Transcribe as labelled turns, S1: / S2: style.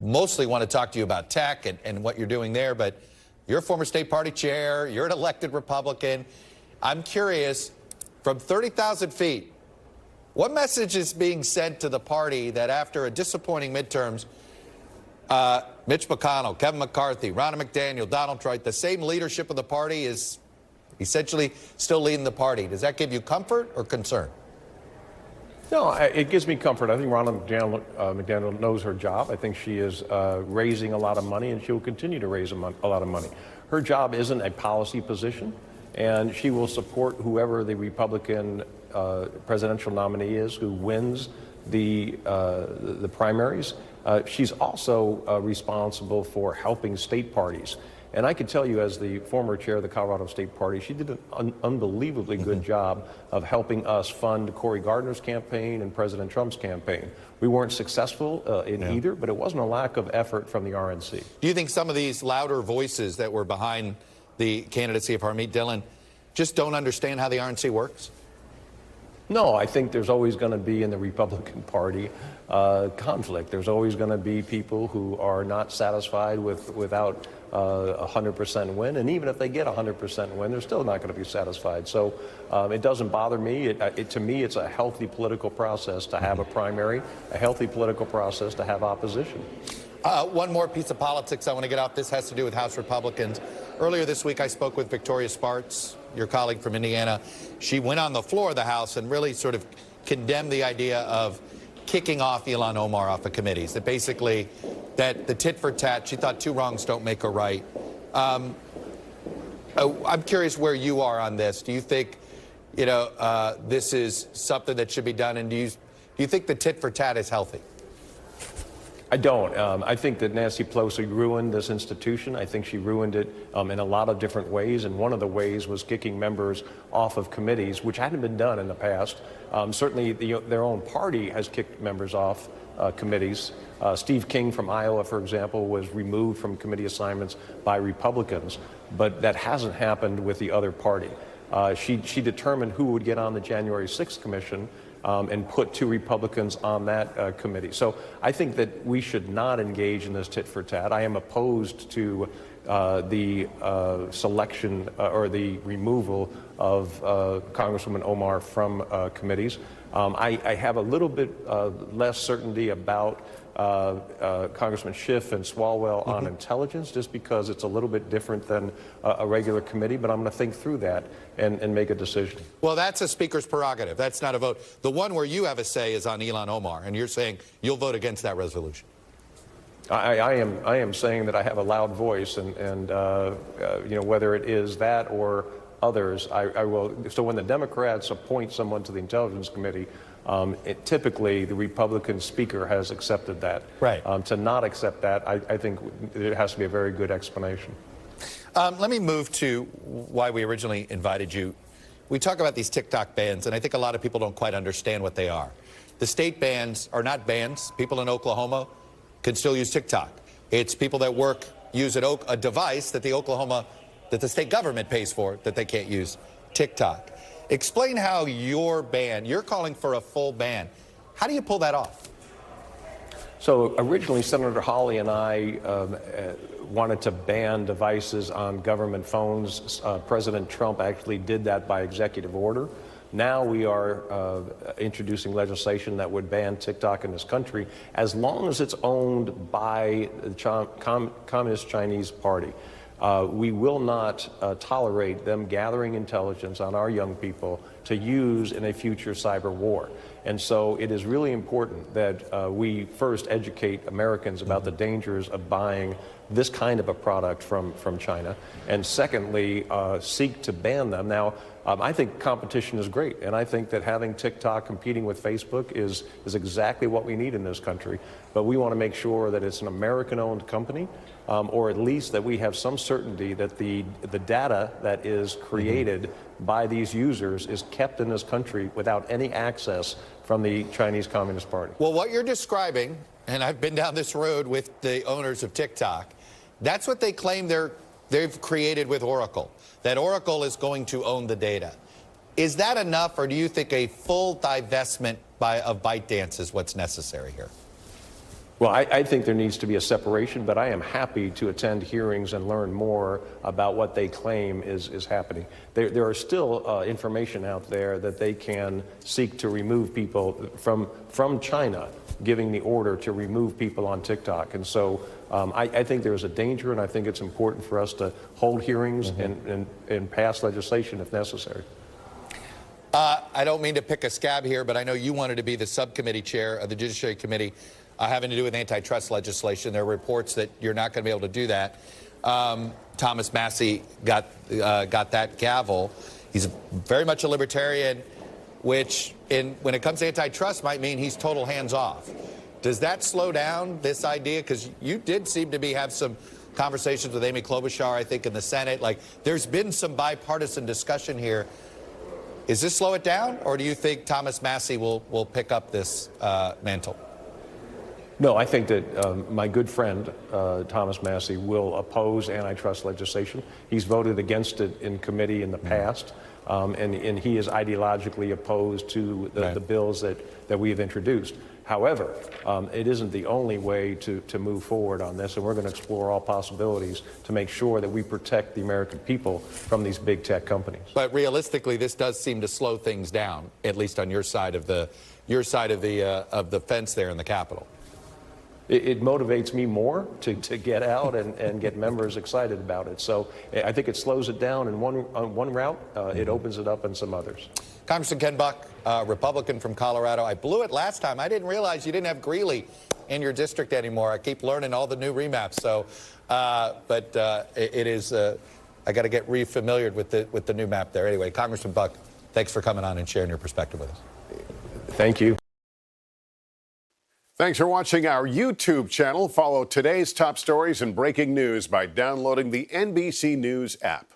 S1: mostly want to talk to you about tech and what you're doing there, but you're a former state party chair, you're an elected Republican. I'm curious, from 30,000 feet, what message is being sent to the party that after a disappointing midterms, Mitch McConnell, Kevin McCarthy, Ronna McDaniel, Donald Trump, the same leadership of the party is essentially still leading the party? Does that give you comfort or concern?
S2: No, it gives me comfort. I think Ronna McDaniel knows her job. I think she is raising a lot of money, and she will continue to raise a lot of money. Her job isn't a policy position, and she will support whoever the Republican presidential nominee is who wins the primaries. She's also responsible for helping state parties. And I can tell you, as the former chair of the Colorado State Party, she did an unbelievably good job of helping us fund Cory Gardner's campaign and President Trump's campaign. We weren't successful in either, but it wasn't a lack of effort from the RNC.
S1: Do you think some of these louder voices that were behind the candidacy of Harmeet Dillon just don't understand how the RNC works?
S2: No, I think there's always going to be in the Republican Party conflict. There's always going to be people who are not satisfied without 100% win, and even if they get 100% win, they're still not going to be satisfied. So it doesn't bother me. To me, it's a healthy political process to have a primary, a healthy political process to have opposition.
S1: One more piece of politics I want to get off. This has to do with House Republicans. Earlier this week, I spoke with Victoria Spartz, your colleague from Indiana. She went on the floor of the House and really sort of condemned the idea of kicking off Ilhan Omar off of committees, that basically that the tit for tat, she thought two wrongs don't make a right. I'm curious where you are on this. Do you think, this is something that should be done, and do you think the tit for tat is healthy?
S2: I don't. I think that Nancy Pelosi ruined this institution. I think she ruined it in a lot of different ways, and one of the ways was kicking members off of committees, which hadn't been done in the past. Certainly, their own party has kicked members off committees. Steve King from Iowa, for example, was removed from committee assignments by Republicans, but that hasn't happened with the other party. She determined who would get on the January 6th commission, and put two Republicans on that committee. So I think that we should not engage in this tit for tat. I am opposed to the selection or the removal of Congresswoman Omar from committees. I have a little bit less certainty about Congressman Schiff and Swalwell on intelligence, just because it's a little bit different than a regular committee, but I'm going to think through that and make a decision.
S1: Well, that's a speaker's prerogative. That's not a vote. The one where you have a say is on Ilhan Omar, and you're saying you'll vote against that resolution.
S2: I am saying that I have a loud voice, and whether it is that or others, I will. So when the Democrats appoint someone to the Intelligence Committee, typically the Republican speaker has accepted that.
S1: Right.
S2: To not accept that, I think there has to be a very good explanation.
S1: Let me move to why we originally invited you. We talk about these TikTok bans, and I think a lot of people don't quite understand what they are. The state bans are not bans. People in Oklahoma can still use TikTok. It's people that use a device that the state government pays for that they can't use TikTok. Explain how your ban, you're calling for a full ban. How do you pull that off?
S2: So originally, Senator Hawley and I wanted to ban devices on government phones. President Trump actually did that by executive order. Now we are introducing legislation that would ban TikTok in this country as long as it's owned by the Communist Chinese Party. We will not tolerate them gathering intelligence on our young people to use in a future cyber war. And so it is really important that we first educate Americans about the dangers of buying this kind of a product from China, and secondly, seek to ban them. Now, I think competition is great, and I think that having TikTok competing with Facebook is exactly what we need in this country. But we want to make sure that it's an American-owned company, or at least that we have some certainty that the data that is created by these users is kept in this country without any access from the Chinese Communist Party.
S1: Well, what you're describing, and I've been down this road with the owners of TikTok, that's what they claim they've created with R-Colo, that R-Colo is going to own the data. Is that enough, or do you think a full divestment of ByteDance is what's necessary here?
S2: Well, I think there needs to be a separation, but I am happy to attend hearings and learn more about what they claim is happening. There are still information out there that they can seek to remove people from China, giving the order to remove people on TikTok. And so I think there's a danger, and I think it's important for us to hold hearings and pass legislation if necessary.
S1: I don't mean to pick a scab here, but I know you wanted to be the subcommittee chair of the Judiciary Committee having to do with antitrust legislation. There are reports that you're not going to be able to do that. Thomas Massie got that gavel. He's very much a libertarian, which when it comes to antitrust might mean he's total hands-off. Does that slow down this idea? Because you did seem to have some conversations with Amy Klobuchar, I think, in the Senate. Like, there's been some bipartisan discussion here. Is this slow it down, or do you think Thomas Massie will pick up this mantle?
S2: No, I think that my good friend, Thomas Massie, will oppose antitrust legislation. He's voted against it in committee in the past, and he is ideologically opposed to the bills that we have introduced. However, it isn't the only way to move forward on this, and we're going to explore all possibilities to make sure that we protect the American people from these big tech companies.
S1: But realistically, this does seem to slow things down, at least on your side of the fence there in the Capitol.
S2: It motivates me more to get out and get members excited about it. So I think it slows it down in one route. It opens it up in some others.
S1: Congressman Ken Buck, Republican from Colorado. I blew it last time. I didn't realize you didn't have Greeley in your district anymore. I keep learning all the new remaps. So, it is. I got to get re-familiared with the new map there. Anyway, Congressman Buck, thanks for coming on and sharing your perspective with us.
S2: Thank you.
S3: Thanks for watching our YouTube channel. Follow today's top stories and breaking news by downloading the NBC News app.